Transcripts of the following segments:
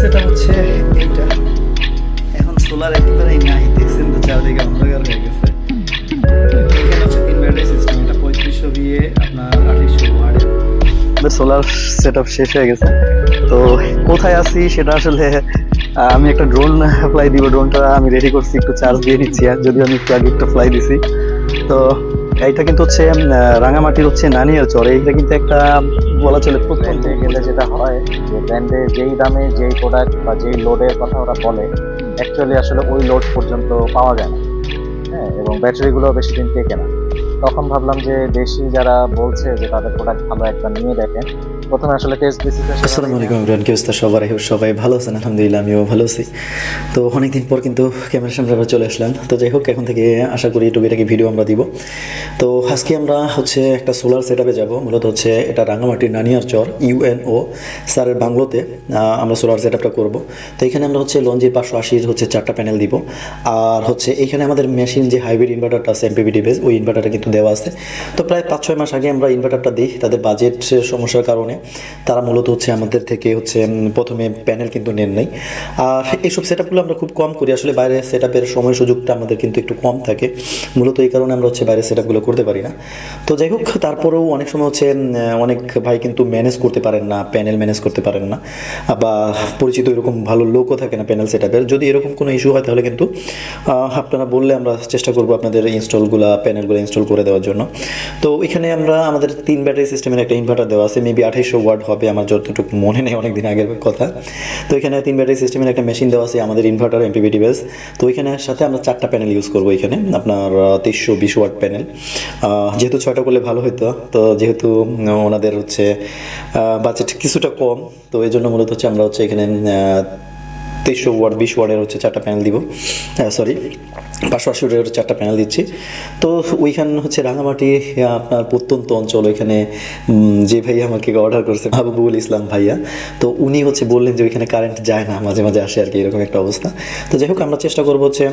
সেটা হচ্ছে এইটা। এখন সোলার একেবারেই নাই, দেখছেন তো চারদিকে অন্ধকার হয়ে গেছে। এখানে হচ্ছে 3 ব্যাটারি সিস্টেম, এটা 3500 VA আপনার 2800 ওয়াটের। সোলার সেট আপ শেষ হয়ে গেছে। তো কোথায় আছি সেটা আসলে আমি একটা ড্রোন ফ্লাই দিব, ড্রোনটা আমি রেডি করছি, একটু চার্জ দিয়ে নিচ্ছি। যদিও আমি একটু আগে একটা ফ্লাই দিছি। তো এইটা কিন্তু হচ্ছে রাঙামাটির হচ্ছে নানিয়ার চর। এইটা কিন্তু একটা বলা চলে প্রত্যন্ত গেলে যেটা হয় যে ব্র্যান্ডে যেই দামে যেই প্রোডাক্ট বা যেই লোডের কথা ওরা বলে অ্যাকচুয়ালি আসলে ওই লোড পর্যন্ত পাওয়া যায় না। হ্যাঁ, এবং ব্যাটারিগুলো বেশি দিন টেকে না। তখন ভাবলাম যে দেশি যারা বলছে যে তাদের প্রোডাক্ট ভালো, একবার নিয়ে দেখেন। প্রথমে আসলে টেস্ট বেসিসে আসসালামু আলাইকুম এভরিওয়ান, কি অবস্থা সবাই ভালো আছেন? আলহামদুলিল্লাহ, আমিও ভালো আছি। তো অনেকদিন পর কিন্তু ক্যামেরার সামনে আবার চলে আসলাম। তো যাই হোক, এখন থেকে আশা করি টুকিটাকি ভিডিও আমরা দিব। তো আজকে আমরা হচ্ছে একটা সোলার সেট আপে যাবো। মূলত হচ্ছে এটা রাঙামাটির নানিয়ার চর UNO স্যারের বাংলোতে আমরা সোলার সেট আপটা করবো। তো এখানে আমরা হচ্ছে লঞ্জির 580 হচ্ছে 4টা প্যানেল দিব। আর হচ্ছে এখানে আমাদের মেশিন যে হাইব্রিড ইনভার্টারটা আছে MPPT বেস, ওই ইনভার্টারটা কিন্তু দেওয়া আছে। তো প্রায় 5-6 মাস আগে আমরা ইনভার্টারটা দিই, তাদের বাজেটের সমস্যার কারণে তারা মূলত হচ্ছে আমাদের থেকে হচ্ছে প্রথমে প্যানেল কিন্তু নেন নাই। আর এইসব সেট আপগুলো আমরা খুব কম করি, আসলে বাইরের সেট আপের সময় সুযোগটা আমাদের কিন্তু একটু কম থাকে। মূলত এই কারণে আমরা হচ্ছে বাইরের সেট আপগুলো করতে পারি না। তো যাই হোক, তারপরেও অনেক সময় হচ্ছে অনেক ভাই কিন্তু ম্যানেজ করতে পারেন না, প্যানেল ম্যানেজ করতে পারেন না, বা পরিচিত এরকম ভালো লোকও থাকে না প্যানেল সেট আপের। যদি এরকম কোনো ইস্যু হয় তাহলে কিন্তু আপনারা বললে আমরা চেষ্টা করবো আপনাদের প্যানেলগুলো ইনস্টল করে দেওয়ার জন্য। তো এখানে আমরা আমাদের 3 ব্যাটারি সিস্টেমের একটা ইনভার্টার দেওয়া আছে, মেবি 2800 ওয়াট হবে, আমার যতটুকু মনে নেই, অনেক দিন আগের কথা। তো এখানে 3 ব্যাটারি সিস্টেমের একটা মেশিন দেওয়া আছে, আমাদের ইনভার্টার MPPT বেস। তো ওইখানে সাথে আমরা 4টা প্যানেল ইউজ করবো এখানে, আপনার 2320 ওয়াট প্যানেল। যেহেতু 6টা করলে ভালো হতো, তো যেহেতু ওনাদের হচ্ছে বাজেট কিছুটা কম, তো এই জন্য মূলত হচ্ছে আমরা হচ্ছে এখানে 2300 ওয়াট 20 ওয়াটের হচ্ছে 4টা প্যানেল দিব। সরি, 580 ওয়াটের 4টা প্যানেল দিচ্ছি। তো ওইখান হচ্ছে রাঙামাটি আপনার প্রত্যন্ত অঞ্চল। ওইখানে যে ভাইয়া আমাকে অর্ডার করছে, মাহবুবুল ইসলাম ভাইয়া, তো উনি হচ্ছে বললেন যে ওইখানে কারেন্ট যায় না, মাঝে মাঝে আসে আর কি, এরকম একটা অবস্থা। তো যাই হোক, আমরা চেষ্টা করবো হচ্ছে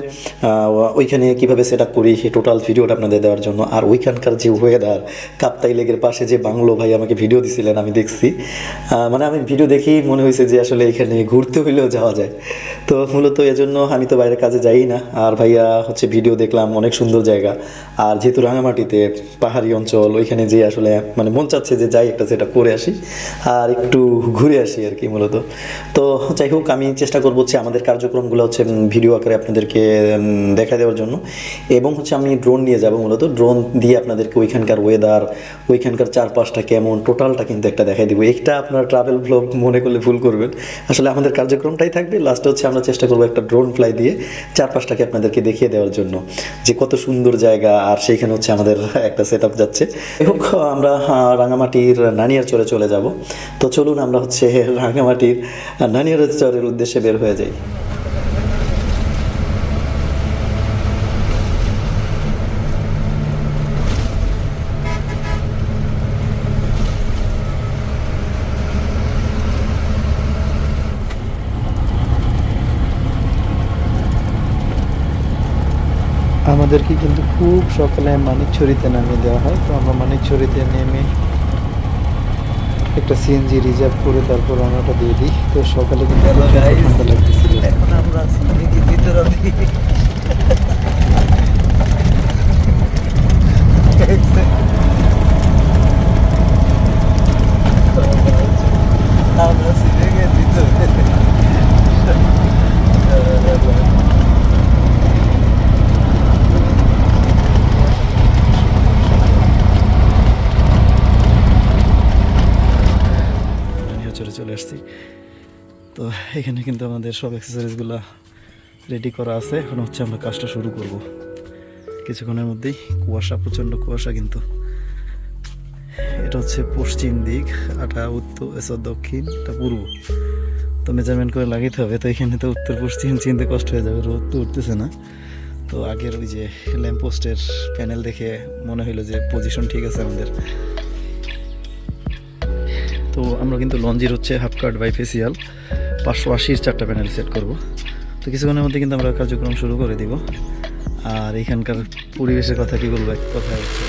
ওইখানে কীভাবে সেট আপ করি সেই টোটাল ভিডিওটা আপনাদের দেওয়ার জন্য। আর ওইখানকার যে ওয়েদার, কাপ্তাই লেকের পাশে যে বাংলো, ভাই আমাকে ভিডিও দিছিলেন, আমি দেখছি, মানে আমি ভিডিও দেখেই মনে হয়েছে যে আসলে এখানে ঘুরতে হইলেও যাওয়া যায়। তো মূলত এজন্য আমি তো বাইরের কাজে যাই না, আর ভাইয়া হচ্ছে ভিডিও দেখলাম, অনেক সুন্দর জায়গা। আর যেহেতু রাঙামাটিতে পাহাড়ি অঞ্চল, ওইখানে যে আসলে মানে মন চাচ্ছে যে যাই একটা সেটা করে আসি আর একটু ঘুরে আসি আর কি মূলত। তো যাই হোক, আমি চেষ্টা করবো হচ্ছে আমাদের কার্যক্রমগুলো হচ্ছে ভিডিও আকারে আপনাদেরকে দেখা দেওয়ার জন্য। এবং হচ্ছে আমি ড্রোন নিয়ে যাব, মূলত ড্রোন দিয়ে আপনাদেরকে ওইখানকার ওয়েদার, ওইখানকার চারপাশটা কেমন, টোটালটা কিন্তু একটা দেখাই দিব। এটা আপনার ট্রাভেল ব্লগ মনে করলে ভুল করবেন, আসলে আমাদের কার্যক্রমটাই থাকবে। লাস্টে হচ্ছে আমরা চেষ্টা করবো একটা ড্রোন ফ্লাই দিয়ে চারপাশটাকে আপনাদেরকে দেখিয়ে দেওয়ার জন্য, যে কত সুন্দর জায়গা। আর সেইখানে হচ্ছে আমাদের একটা সেট আপ যাচ্ছে। যাই হোক, আমরা রাঙামাটির নানিয়ার চরে চলে যাব। তো চলুন আমরা হচ্ছে রাঙামাটির নানিয়ার চরের উদ্দেশ্যে বের হয়ে যাই। আমাদেরকে কিন্তু খুব সকালে মানিকছড়িতে নামিয়ে দেওয়া হয়। তো আমরা মানিকছড়িতে নেমে একটা CNG রিজার্ভ করে তারপর রান্নাটা দিয়ে দিই। তো সকালে কিন্তু ঠান্ডা লাগতেছিল। এখন আমরা চলে আসছি। তো এখানে কিন্তু আমাদের সব অ্যাক্সেসরিজগুলো রেডি করা আছে। এখন হচ্ছে আমরা কাজটা শুরু করব কিছুক্ষণের মধ্যেই। কুয়াশা, প্রচণ্ড কুয়াশা কিন্তু। এটা হচ্ছে পশ্চিম দিক, এটা উত্তর, দক্ষিণ, এটা পূর্ব। তো মেজারমেন্ট করে লাগাইতে হবে। তো এখানে তো উত্তর পশ্চিম চিনতে কষ্ট হয়ে যাবে, রোদ তো উঠতেছে না। তো আগের ওই যে ল্যাম্পপোস্টের প্যানেল দেখে মনে হইলো যে পজিশন ঠিক আছে আমাদের। তো আমরা কিন্তু লঞ্জির হচ্ছে হাফ কাট বাইফেসিয়াল 580 4টা প্যানেল সেট করব। তো কিছুক্ষণের মধ্যে কিন্তু আমরা কার্যক্রম শুরু করে দিব। আর এখানকার পরিবেশের কথা কি বলবো, এক কথায় হচ্ছে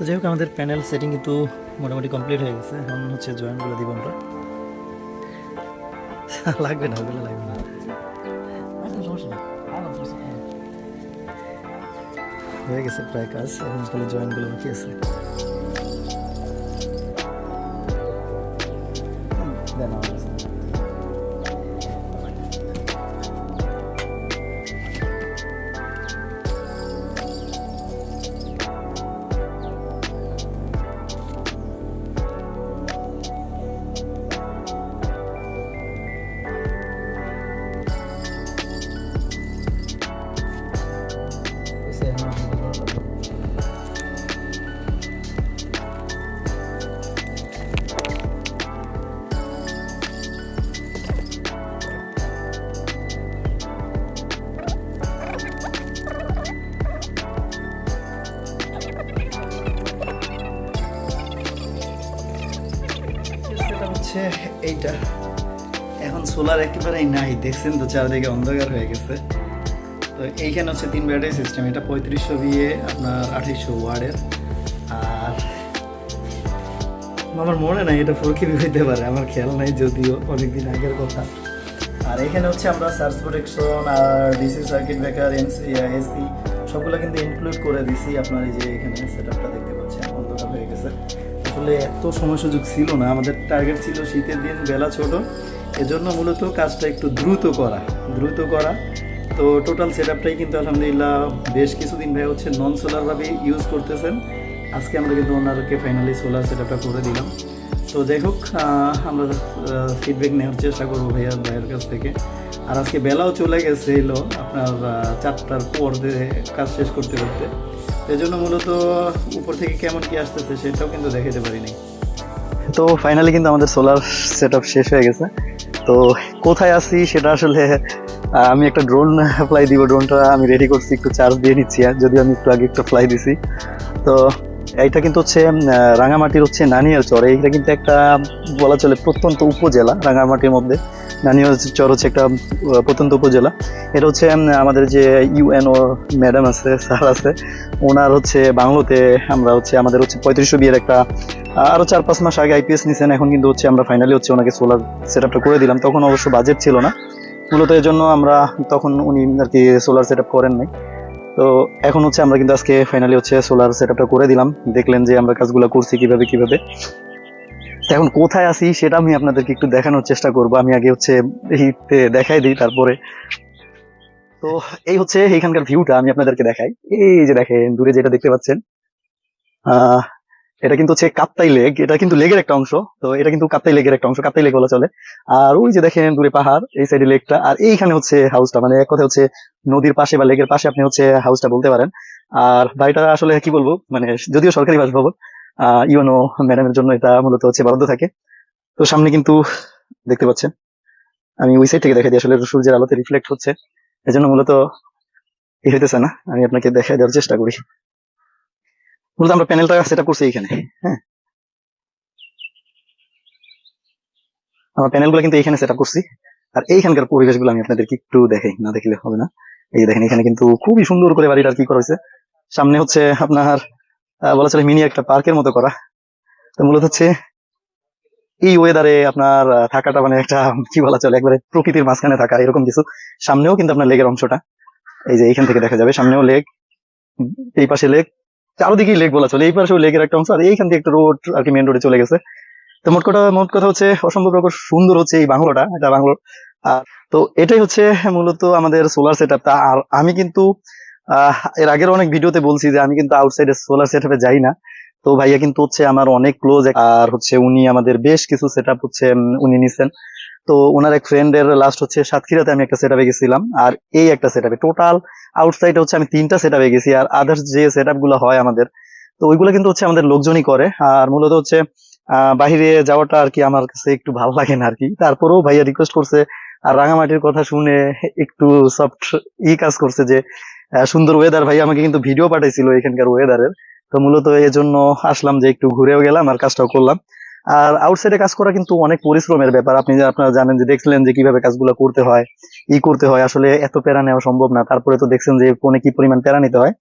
তো যাই হোক আমাদের প্যানেল সেটিং কিন্তু মোটামুটি কমপ্লিট হয়ে গেছে। এখন হচ্ছে জয়েন্টগুলো দিব আমরা। লাগবে না, ওগুলো লাগবে না, হয়ে গেছে প্রায় কাজ। এখন খালি জয়েন্টগুলো বাকি আছে। দেন আমার কাছে। সেটা হচ্ছে এইটা। এখন সোলার একেবারেই নাই, দেখছেন তো চারদিকে অন্ধকার হয়ে গেছে। তো এইখানে হচ্ছে 3 ব্যাটারি সিস্টেম, এটা 3500 VA আপনার 2800 ওয়ার্ডের। আর আমার মনে নাই এটা 4 KB হইতে পারে, আমার খেয়াল নাই, যদিও অনেকদিন আগের কথা। আর এখানে হচ্ছে আমরা সার্চ প্রোটেকশন আর ডিসি সার্কিট ব্রেকার, এসি সবগুলো কিন্তু ইনক্লুড করে দিছি। আপনার এই যে এখানে সেটআপটা দেখতে পাচ্ছেন, অন্ধকার হয়ে গেছে। আসলে এত সময় সুযোগ ছিল না, আমাদের টার্গেট ছিল শীতের দিন, বেলা ছোট, এজন্য মূলত কাজটা একটু দ্রুত করা। তো টোটাল সেটআপটাই কিন্তু আলহামদুলিল্লাহ বেশ কিছুদিন ভাই হচ্ছে নন সোলারভাবে ইউজ করতেছেন। আজকে আমরা কিন্তু ওনারকে ফাইনালি সোলার সেটআপটা করে দিলাম। তো যাই হোক, আমরা ফিডব্যাক নেওয়ার চেষ্টা করবো ভাইয়ের কাছ থেকে। আর আজকে বেলাও চলে গেছে এলো আপনার 4টার পর কাজ শেষ করতে এই জন্য মূলত উপর থেকে কেমন কি আসতেছে সেটাও কিন্তু দেখাতে পারিনি। তো ফাইনালি কিন্তু আমাদের সোলার সেটআপ শেষ হয়ে গেছে। তো কোথায় আছি সেটা আসলে আমি একটা ড্রোন ফ্লাই দিব, ড্রোনটা আমি রেডি করছি, একটু চার্জ দিয়ে নিচ্ছি, যদিও আমি একটু আগে একটা ফ্লাই দিছি। তো এইটা কিন্তু হচ্ছে রাঙামাটির হচ্ছে নানিয়ার চর। এইটা কিন্তু একটা বলা চলে প্রত্যন্ত উপজেলা রাঙামাটির মধ্যে। নানিয়ার চর হচ্ছে একটা প্রত্যন্ত উপজেলা। এটা হচ্ছে আমাদের যে ইউএনও ম্যাডাম আছে, স্যার আছে, ওনার হচ্ছে বাংলোতে আমরা হচ্ছে আমাদের হচ্ছে 3500 বিয়ের একটা আরো 4-5 মাস আগে আইপিএস নিছেন। এখন কিন্তু হচ্ছে আমরা ফাইনালি হচ্ছে ওনাকে সোলার সেটআপটা করে দিলাম। তখন অবশ্য বাজেট ছিল না মূলত, এই জন্য আমরা তখন উনি আর কি সোলার সেটআপ করেন নাই। তো এখন হচ্ছে আমরা কিন্তু আজকে ফাইনালি হচ্ছে সোলার সেটআপটা করে দিলাম। দেখলেন যে আমরা কাজগুলো করছি কিভাবে। তো এখন কোথায় আছি সেটা আমি আপনাদেরকে একটু দেখানোর চেষ্টা করব। আমি আগে হচ্ছে দেখাই দিই, তারপরে। তো এই হচ্ছে এইখানকার ভিউটা আমি আপনাদেরকে দেখাই। এই যে দেখেন দূরে যেটা দেখতে পাচ্ছেন, এটা কিন্তু হচ্ছে কাপ্তাই লেক। এটা কিন্তু লেগের একটা অংশ। তো এটা কিন্তু কাপ্তাই লেগের একটা অংশ, কাপ্তাই লেক বলা চলে। আর ওই যে দেখেন দূরে পাহাড়, এই সাইডে লেকটা, আর এইখানে হচ্ছে হাউসটা। মানে এক কথা হচ্ছে নদীর পাশে বা লেকের পাশে আপনি হচ্ছে হাউসটা বলতে পারেন। আর বাড়িটা আসলে কি বলবো, মানে যদিও সরকারি বাসভবন, ইউনো ম্যাডামের জন্য এটা মূলত হচ্ছে বরাদ্দ থাকে। তো সামনে কিন্তু দেখতে পাচ্ছেন, আমি ওই সাইড থেকে দেখাই দিই, আসলে সূর্যের আলোতে রিফ্লেক্ট হচ্ছে, এজন্য মূলত হইতেছে না। আমি আপনাকে দেখাই দেওয়ার চেষ্টা করি। মূলত আমরা প্যানেলটা সেট আপ করছি এইখানে। হ্যাঁ, আমার প্যানেলগুলো কিন্তু এইখানে সেট আপ করছি। আর এইখানকার পরিবেশগুলো আমি আপনাদেরকে একটু দেখাই, না দেখলে হবে না। এই দেখেন এখানে কিন্তু খুবই সুন্দর করে বাড়িটা আর কি করা হয়েছে। সামনে হচ্ছে আপনার বলা চলে মিনি একটা পার্কের মতো করা। তো মূলত হচ্ছে এই ওয়েদারে আপনার থাকাটা মানে একটা কি বলা চলে, একবারে প্রকৃতির মাঝখানে থাকা এরকম কিছু। সামনেও কিন্তু আপনার লেকের অংশটা, এই যে এইখান থেকে দেখা যাবে, সামনেও লেক, এই পাশে লেক, চারদিকেই লেক বলা চলে। এই পাশেও লেকের একটা অংশ, আর এইখান থেকে একটা রোড আর কি মেন রোডে চলে গেছে। তো মোট কথা হচ্ছে অসম্ভব রকম সুন্দর হচ্ছে এই বাংলোটা, এটা বাংলো। আর তো এটাই হচ্ছে মূলত আমাদের সোলার সেট আপটা। আর আমি কিন্তু এর আগের অনেক ভিডিওতে বলছি যে আমি কিন্তু আউটসাইডে সোলার সেট আপে যাই না। তো ভাইয়া কিন্তু হচ্ছে আমার অনেক ক্লোজ, আর হচ্ছে উনি আমাদের বেশ কিছু সেট আপ হচ্ছে উনি নিছেন। তো ওনার এক ফ্রেন্ডের লাস্ট হচ্ছে সাতক্ষীরাতে আমি একটা সেট আপে গেছিলাম, আর এই একটা সেট আপে টোটাল আউটসাইডে হচ্ছে আমি 3টা সেট আপে গেছি। আর আদার্স যে সেট আপ গুলো হয় আমাদের, তো ওইগুলো কিন্তু হচ্ছে আমাদের লোকজনই করে। আর মূলত হচ্ছে বাহিরে যাওয়াটা আর কি আমার কাছে একটু ভালো লাগে না আর কি। তারপরেও ভাইয়া রিকোয়েস্ট করছে, আর রাঙামাটির কথা শুনে একটু সফট কাজ করছে যে সুন্দর ওয়েদার। ভাই আমাকে কিন্তু ভিডিও পাঠাইছিল এখানকার ওয়েদারের। তো মূলত এই জন্য আসলাম যে একটু ঘুরেও গেলাম আর কাজটাও করলাম। আর আউটসাইডে কাজ করা কিন্তু অনেক পরিশ্রমের ব্যাপার। আপনারা জানেন যে দেখলেন যে কিভাবে কাজগুলো করতে হয়, করতে হয়। আসলে এত প্যারা নেওয়া সম্ভব না। তারপরে তো দেখছেন যে ফোনে কি পরিমাণ প্যারা নিতে হয়।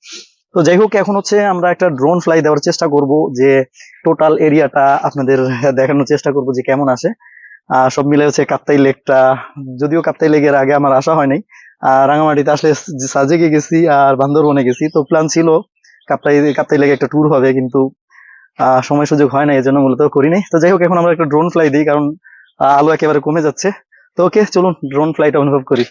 তো যাই হোক, এখন হচ্ছে আমরা একটা ড্রোন ফ্লাই দেওয়ার চেষ্টা করব, যে টোটাল এরিয়াটা আপনাদের দেখানোর চেষ্টা করব যে কেমন আসে। সব মিলে হচ্ছে কাপ্তাই লেকটা, যদিও কাপ্তাই লেকের আগে আমার আসা হয় নাই, রাঙামাটিতে আসলে সাজেকে গেছি আর বান্দরবনে গেছি, তো প্ল্যান ছিল কাপ্তাই লেকে একটা ট্যুর হবে, কিন্তু সময় সুযোগ হয় না, এই জন্য মূলত করি নাই। তো যাই হোক, এখন আমরা একটা ড্রোন ফ্লাই দিই, কারণ আলো একেবারে কমে যাচ্ছে। তো ওকে, চলুন ড্রোন ফ্লাইটা অনুভব করি।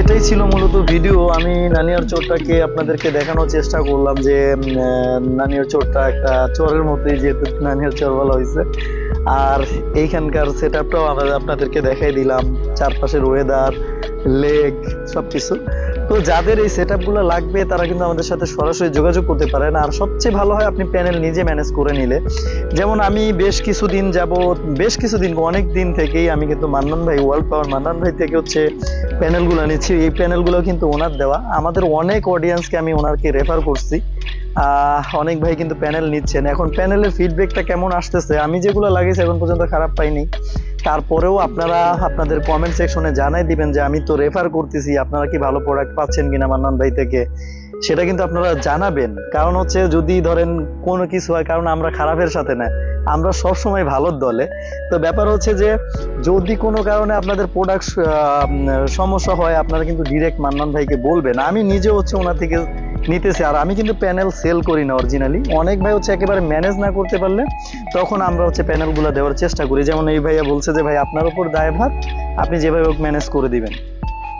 এটাই ছিল মূলত ভিডিও। আমি নানিয়ার চরটাকে আপনাদেরকে দেখানোর চেষ্টা করলাম যে নানিয়ার চরটা একটা চরের মতোই, যেহেতু নানিয়ার চর বলা হয়েছে। আর এইখানকার সেট আপটাও আপনাদেরকে দেখাই দিলাম, চারপাশের ওয়েদার, লেক, সবকিছু। তো যাদের এই সেট আপগুলো লাগবে তারা কিন্তু আমাদের সাথে সরাসরি যোগাযোগ করতে পারেন। আর সবচেয়ে ভালো হয় আপনি প্যানেল নিজে ম্যানেজ করে নিলে। যেমন আমি বেশ কিছুদিন অনেক দিন থেকেই আমি কিন্তু মান্নান ভাই, ওয়ার্ল্ড পাওয়ার মান্নান ভাই থেকে হচ্ছে প্যানেলগুলো নিচ্ছি। এই প্যানেলগুলো কিন্তু ওনার দেওয়া। আমাদের অনেক অডিয়েন্সকে আমি ওনারকে রেফার করছি, অনেক ভাই কিন্তু প্যানেল নিচ্ছেন। এখন প্যানেলের ফিডব্যাকটা কেমন আসতেছে, আমি যেগুলো লাগিয়েছি এখন পর্যন্ত খারাপ পাইনি। তারপরেও আপনারা আপনাদের কমেন্ট সেকশনে জানাই দিবেন যে আমি তো রেফার করতেছি, আপনারা কি ভালো প্রোডাক্ট পাচ্ছেন কিনা মান্নান ভাই থেকে, সেটা কিন্তু আপনারা জানাবেন। কারণ হচ্ছে যদি ধরেন কোনো কিছু হয়, কারণ আমরা খারাপের সাথে না, আমরা সব সময় ভালোর দলে। তো ব্যাপার হচ্ছে যে যদি কোনো কারণে আপনাদের প্রোডাক্ট সমস্যা হয়, আপনারা কিন্তু ডিরেক্ট মান্নান ভাইকে বলবেন। আমি নিজে হচ্ছে ওনার থেকে নিতেছি, আর আমি কিন্তু প্যানেল সেল করি না অরিজিনালি। অনেক ভাই হচ্ছে একেবারে ম্যানেজ না করতে পারলে তখন আমরা হচ্ছে প্যানেলগুলো দেওয়ার চেষ্টা করি। যেমন এই ভাইয়া বলছে যে ভাই আপনার উপর দায়ভার, আপনি যেভাবে হোক ম্যানেজ করে দিবেন।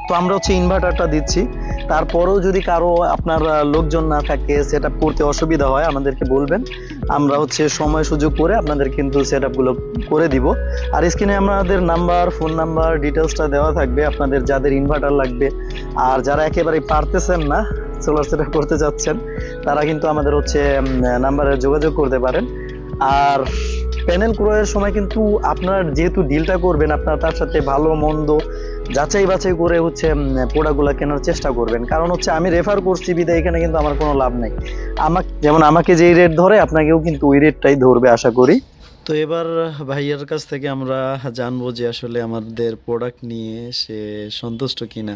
তো আমরা হচ্ছে ইনভার্টারটা দিচ্ছি। তারপরেও যদি কারো আপনার লোকজন না থাকে, সেট আপ করতে অসুবিধা হয়, আমাদেরকে বলবেন, আমরা হচ্ছে সময় সুযোগ করে আপনাদের কিন্তু সেট আপগুলো করে দিব। আর স্ক্রিনে আমাদের নাম্বার, ফোন নাম্বার, ডিটেলসটা দেওয়া থাকবে আপনাদের যাদের ইনভার্টার লাগবে। আর যারা একেবারে পারতেছেন না, সোলার সেট আপ করতে যাচ্ছেন, তারা কিন্তু আমাদের হচ্ছে নাম্বারে যোগাযোগ করতে পারেন। আর প্যানেল ক্রয়ের সময় কিন্তু আপনার যেহেতু ডিলটা করবেন, আপনার তার সাথে ভালো মন্দ যাচাই বাছাই করে হচ্ছে প্রোডাক্টগুলো কেনার চেষ্টা করবেন। কারণ হচ্ছে আমি রেফার করছি বিদায় এখানে কিন্তু আমার কোনো লাভ নাই। আমাকে যেমন আমাকে যেই রেট ধরে, আপনাকেও কিন্তু ওই রেটটাই ধরবে আশা করি। তো এবার ভাইয়ার কাছ থেকে আমরা জানবো যে আসলে আমাদের প্রোডাক্ট নিয়ে সে সন্তুষ্ট কিনা।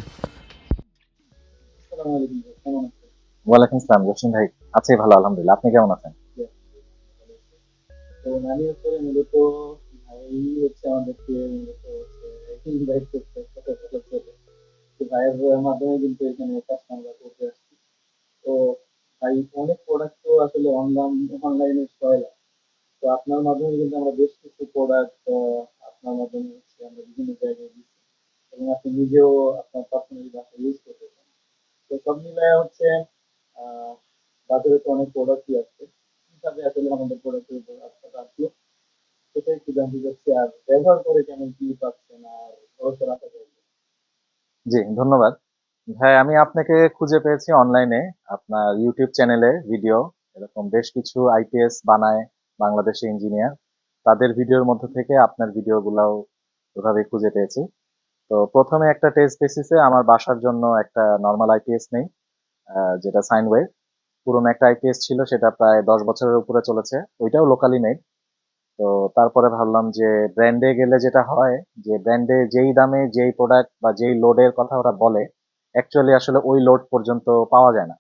ওয়ালাইকুম আসসালাম জসিম ভাই। আছি ভালো আলহামদুলিল্লাহ, আপনি কেমন আছেন? তো নানি হচ্ছে মূলত ভাই হচ্ছে আমাদেরকে মূলত হচ্ছে ইনভাইট করতে ছোটবেলা থেকে। তো ভাইয়ের মাধ্যমে কিন্তু এখানে কাজটা আমরা করতে আসছি। তো ভাই অনেক প্রোডাক্ট তো আসলে অনলাইনে হয় না। তো আপনার মাধ্যমে কিন্তু আমরা বেশ কিছু প্রোডাক্ট আপনার মাধ্যমে হচ্ছে আমরা বিভিন্ন জায়গায় দিচ্ছি, এবং আপনি নিজেও আপনার পার্সোনালি বাসায় ইউজ করতেছেন। তো সব মিলায় হচ্ছে আহ বাজারে তো অনেক প্রোডাক্টই আছে, কিভাবে আসলে আমাদের প্রোডাক্টের উপর আস্থা রাখলো সেটাই একটু জানতে চাচ্ছি, আর ব্যবহার করে কেমন কি পাচ্ছেন আর ভরসা রাখা যায় কিনা? জি, ধন্যবাদ। ভাই আমি আপনাকে খুঁজে পেয়েছি অনলাইনে, আপনার ইউটিউব চ্যানেলে ভিডিও, এরকম বেশ কিছু আইপিএস বানায় বাংলাদেশি ইঞ্জিনিয়ার, তাদের ভিডিওর মধ্যে থেকে আপনার ভিডিওগুলাও ওভাবে খুঁজে পেয়েছি। তো প্রথমে একটা টেস্ট বেসিসে আমার বাসার জন্য একটা নর্মাল আইপিএস নেই, যেটা সাইন ওয়েভ। পুরোনো একটা আইপিএস ছিল, সেটা প্রায় 10 বছরের উপরে চলেছে, ওইটাও লোকালি মেড। তো তারপরে ভাবলাম যে ব্র্যান্ডে গেলে যেটা হয়, যে ব্র্যান্ডে যেই দামে যেই প্রোডাক্ট বা যেই লোডের কথা ওরা বলে, অ্যাকচুয়ালি আসলে ওই লোড পর্যন্ত পাওয়া যায় না।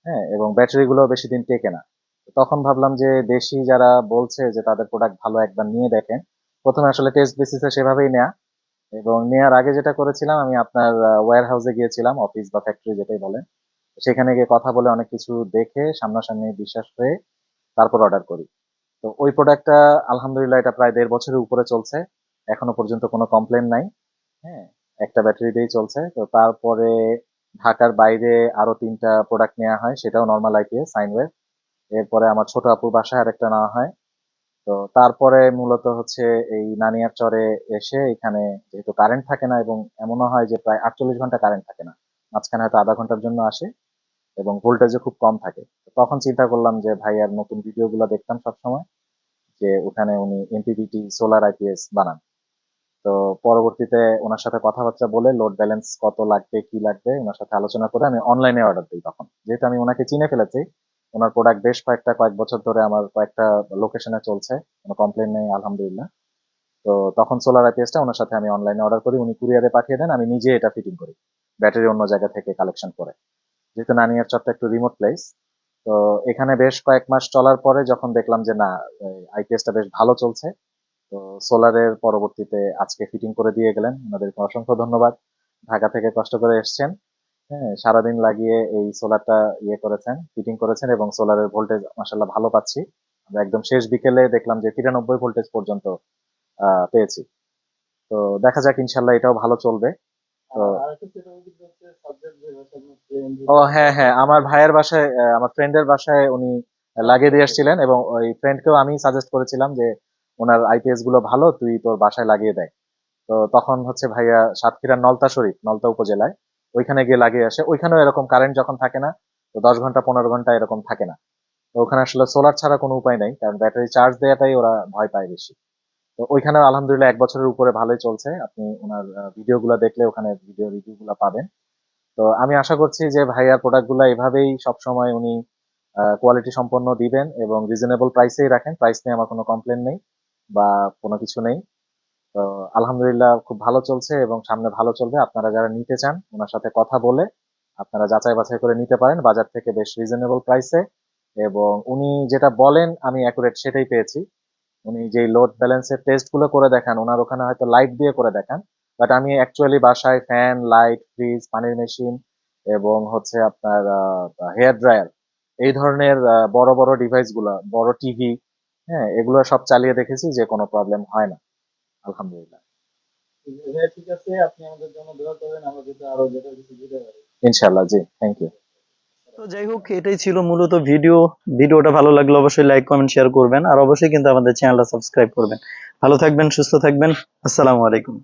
হ্যাঁ, এবং ব্যাটারি গুলো বেশি দিন টেকে না। তো তখন ভাবলাম যে দেশি যারা বলছে যে তাদের প্রোডাক্ট ভালো, একবার নিয়ে দেখেন। প্রথমে আসলে টেস্ট বেসিসে সেভাবেই নেয়া, এবং নেয়ার আগে যেটা করেছিলাম, আমি আপনার ওয়্যার হাউসে গিয়েছিলাম, অফিস বা ফ্যাক্টরি যেটাই বলেন। সেখানে গিয়ে কথা বলে অনেক কিছু দেখে সামনাসামনি বিশ্বাস হয়ে তারপর অর্ডার করি। তো ওই প্রোডাক্টটা আলহামদুলিল্লাহ এটা প্রায় 1.5 বছরের উপরে চলছে, এখনো পর্যন্ত কোনো কমপ্লেন নাই। হ্যাঁ, একটা ব্যাটারি দিয়েই চলছে। তো তারপরে ঢাকার বাইরে আরো 3টা প্রোডাক্ট নেওয়া হয়, সেটাও নর্মাল আইপিএস সাইন ওয়েভ। এরপরে আমার ছোট আপুর বাসায় আরেকটা নেওয়া হয়। তো তারপরে মূলত হচ্ছে এই নানিয়ার চরে এসে এখানে, যেহেতু কারেন্ট থাকে না, এবং এমনও হয় যে প্রায় 48 ঘন্টা কারেন্ট থাকে না, মাঝখানে হয়তো আধা ঘন্টার জন্য আসে, এবং ভোল্টেজও খুব কম থাকে। তো তখন চিন্তা করলাম যে ভাইয়ার নতুন ভিডিওগুলো দেখতাম সবসময়, যে ওখানে উনি এমপিপিটি সোলার আইপিএস বানান। তো পরবর্তীতে ওনার সাথে কথাবার্তা বলে লোড ব্যালেন্স কত লাগবে কি লাগবে ওনার সাথে আলোচনা করে আমি অনলাইনে অর্ডার দিই। তখন যেহেতু আমি ওনাকে চিনে ফেলেছি, ওনার প্রোডাক্ট বেশ কয়েক বছর ধরে আমার কয়েকটা লোকেশনে চলছে, কোনো কমপ্লেন নেই আলহামদুলিল্লাহ। তো তখন সোলার আইপিএসটা ওনার সাথে আমি অনলাইনে অর্ডার করি, উনি কুরিয়ারে পাঠিয়ে দেন, আমি নিজে এটা ফিটিং করি ব্যাটারি অন্য জায়গা থেকে কালেকশন করে। যেহেতু নানিয়ার চরটা একটু রিমোট প্লেস, তো এখানে বেশ কয়েক মাস চলার পরে যখন দেখলাম যে না, আইপিএসটা বেশ ভালো চলছে, তো সোলারের পরবর্তীতে আজকে ফিটিং করে দিয়ে গেলেন, ওনাদেরকে অসংখ্য ধন্যবাদ। ঢাকা থেকে কষ্ট করে এসছেন, হ্যাঁ, সারাদিন লাগিয়ে এই সোলারটা ইয়ে করেছেন, ফিটিং করেছেন, এবং সোলারের ভোল্টেজ মাসাল্লাহ ভালো পাচ্ছি। আমরা একদম শেষ বিকেলে দেখলাম যে 93 ভোল্টেজ পর্যন্ত পেয়েছি। তো দেখা যাক, ইনশাল্লাহ এটাও ভালো চলবে। তো আর আরেকটা সেটা কিন্তু হচ্ছে সাবজেক্ট যে হচ্ছে আপনার ফ্রেন্ড ও হ্যাঁ হ্যাঁ, আমার ভাইয়ের বাসায়, আমার ফ্রেন্ডের বাসায় উনি লাগিয়ে দিয়ে আসছিলেন, এবং ওই ফ্রেন্ডকেও আমি সাজেস্ট করেছিলাম যে ওনার আইপিএস গুলো ভালো, তুই তোর বাসায় লাগিয়ে দেয়। তো তখন হচ্ছে ভাইয়া সাতক্ষীরার নলতা শরীফ, নলতা উপজেলায়, ওইখানে গিয়ে লাগিয়ে আসে। ওইখানেও এরকম কারেন্ট যখন থাকে না, তো 10 ঘন্টা 15 ঘন্টা এরকম থাকে না। তো ওখানে আসলে সোলার ছাড়া কোনো উপায় নাই, কারণ ব্যাটারি চার্জ দেওয়াটাই ওরা ভয় পায় বেশি। তো ওইখানেও আলহামদুলিল্লাহ 1 বছরের উপরে ভালোই চলছে, আপনি ওনার ভিডিও গুলা দেখলে ওখানে ভিডিও রিভিউ গুলা পাবেন। তো আমি আশা করছি যে ভাইয়ার প্রোডাক্ট গুলা এভাবেই সবসময় উনি কোয়ালিটি সম্পন্ন দিবেন, এবং রিজনেবল প্রাইসেই রাখেন, প্রাইস নিয়ে আমার কোনো কমপ্লেন নেই বা কোনো কিছু নেই। তো আলহামদুলিল্লাহ খুব ভালো চলছে এবং সামনে ভালো চলবে। আপনারা যারা নিতে চান ওনার সাথে কথা বলে আপনারা যাচাই বাছাই করে নিতে পারেন বাজার থেকে বেশ রিজনেবল প্রাইসে। এবং উনি যেটা বলেন আমি অ্যাকুরেট সেটাই পেয়েছি। উনি যে লোড ব্যালেন্সের টেস্ট গুলো করে দেখান ওনার ওখানে হয়তো লাইট দিয়ে করে দেখান, বাট আমি অ্যাকচুয়ালি বাসায় ফ্যান, লাইট, ফ্রিজ, পানির মেশিন এবং হচ্ছে আপনার হেয়ার ড্রায়ার এই ধরনের বড় বড় ডিভাইস গুলা, বড় টিভি, হ্যাঁ, এগুলো সব চালিয়ে দেখেছি যে কোনো প্রবলেম হয় না আলহামদুলিল্লাহ। ভাইয়া ঠিক আছে, আপনি আমাদের জন্য দোয়া করবেন, আমরা যাতে আরো বেটার কিছু দিতে পারি। ইনশাল্লাহ, জি, থ্যাংক ইউ। তো যাই হোক, এটাই ছিল মূলত ভিডিওটা ভালো লাগলে অবশ্যই লাইক কমেন্ট শেয়ার করবেন, আর অবশ্যই কিন্তু আমাদের চ্যানেলটা সাবস্ক্রাইব করবেন। ভালো থাকবেন, সুস্থ থাকবেন। আসসালামু আলাইকুম।